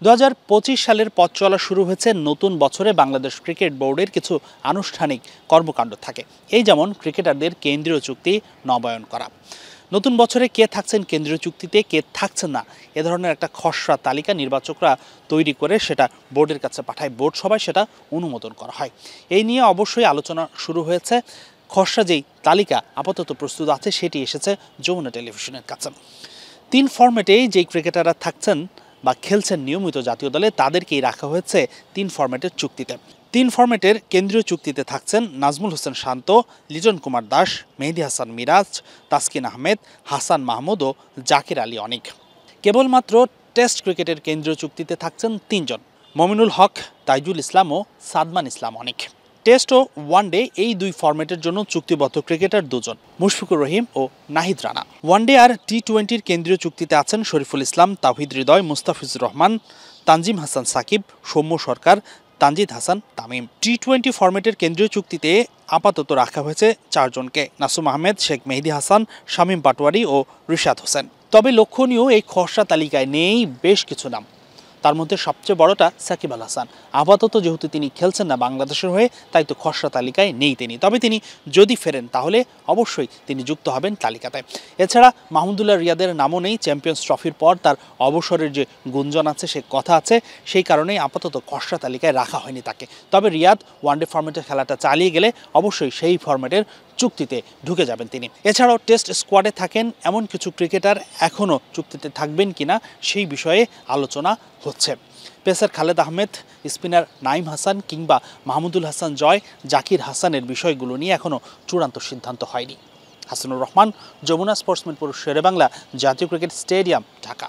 2025 সালের পথ চলা শুরু হয়েছে নতুন বছরে বাংলাদেশ ক্রিকেট বোর্ডের কিছু আনুষ্ঠানিক কর্মকাণ্ড থাকে। এই যেমন ক্রিকেটারদের কেন্দ্রীয় চুক্তি নবায়ন করা। নতুন বছরে কে থাকছেন কেন্দ্রীয় চুক্তিতে, কে থাকছেন না, এ ধরনের একটা খসড়া তালিকা নির্বাচকরা তৈরি করে সেটা বোর্ডের কাছে পাঠায়। বোর্ড সভায় সেটা অনুমোদন করা হয়। এই নিয়ে অবশ্যই আলোচনা শুরু হয়েছে। খসড়া যেই তালিকা আপাতত প্রস্তুত আছে সেটি এসেছে যমুনা টেলিভিশনের কাছে। 3 ফরম্যাটেই যেই ক্রিকেটাররা থাকছেন বা খেলছেন নিয়মিত জাতীয় দলে তাদেরকেই রাখা হয়েছে 3 ফরম্যাটের চুক্তিতে। 3 ফরম্যাটের কেন্দ্রীয় চুক্তিতে থাকছেন নাজমুল হোসেন শান্ত, লিজন কুমার দাস, মেহেদী হাসান মিরাজ, তাসকিন আহমেদ, হাসান মাহমুদ ও জাকির আলী অনিক। কেবলমাত্র টেস্ট ক্রিকেটের কেন্দ্রীয় চুক্তিতে থাকছেন 3 জন, মমিনুল হক, তাইজুল ইসলাম ও সাদমান ইসলাম অনিক। টেস্ট ও ওয়ানডে এই 2 ফরম্যাটের জন্য চুক্তিবদ্ধ ক্রিকেটার 2 জন, মুশফিকুর রহিম ও নাহিদ রানা। ওয়ানডে আর টি-20-র কেন্দ্রীয় চুক্তিতে আছেন শরীফুল ইসলাম, তাওহিদ হৃদয়, মুস্তাফিজুর রহমান, তানজিম হাসান সাকিব, সৌম্য সরকার, তানজিদ হাসান তামিম। টি-20 ফরম্যাটের কেন্দ্রীয় চুক্তিতে আপাতত রাখা হয়েছে 4 জনকে, নাসুম আহমেদ, শেখ মেহেদী হাসান, শামীম পাটোয়ারি ও রিশাদ হোসেন। তবে লক্ষণীয় এই খসড়া তালিকায় নেই বেশ কিছু নাম। তার মধ্যে সবচেয়ে বড়টা সাকিব আল হাসান। আপাতত যেহেতু তিনি খেলছেন না বাংলাদেশের হয়ে, তাই তো খসড়া তালিকায় নেই তিনি। তবে তিনি যদি ফেরেন তাহলে অবশ্যই তিনি যুক্ত হবেন তালিকাতে। এছাড়া মাহমুদুল্লাহ রিয়াদের নামও নেই। চ্যাম্পিয়ন্স ট্রফির পর তার অবসরের যে গুঞ্জন আছে, সে কথা আছে, সেই কারণেই আপাতত খসড়া তালিকায় রাখা হয়নি তাকে। তবে রিয়াদ ওয়ানডে ফরম্যাটের খেলাটা চালিয়ে গেলে অবশ্যই সেই ফরম্যাটের চুক্তিতে ঢুকে যাবেন তিনি। এছাড়াও টেস্ট স্কোয়াডে থাকেন এমন কিছু ক্রিকেটার এখনও চুক্তিতে থাকবেন কিনা সেই বিষয়ে আলোচনা হচ্ছে। পেসার খালেদ আহমেদ, স্পিনার নাইম হাসান কিংবা মাহমুদুল হাসান জয়, জাকির হাসানের বিষয়গুলো নিয়ে এখনও চূড়ান্ত সিদ্ধান্ত হয়নি। হাসানুর রহমান, যমুনা স্পোর্টসম্যান পুরুষ শেরেবাংলা, জাতীয় ক্রিকেট স্টেডিয়াম, ঢাকা।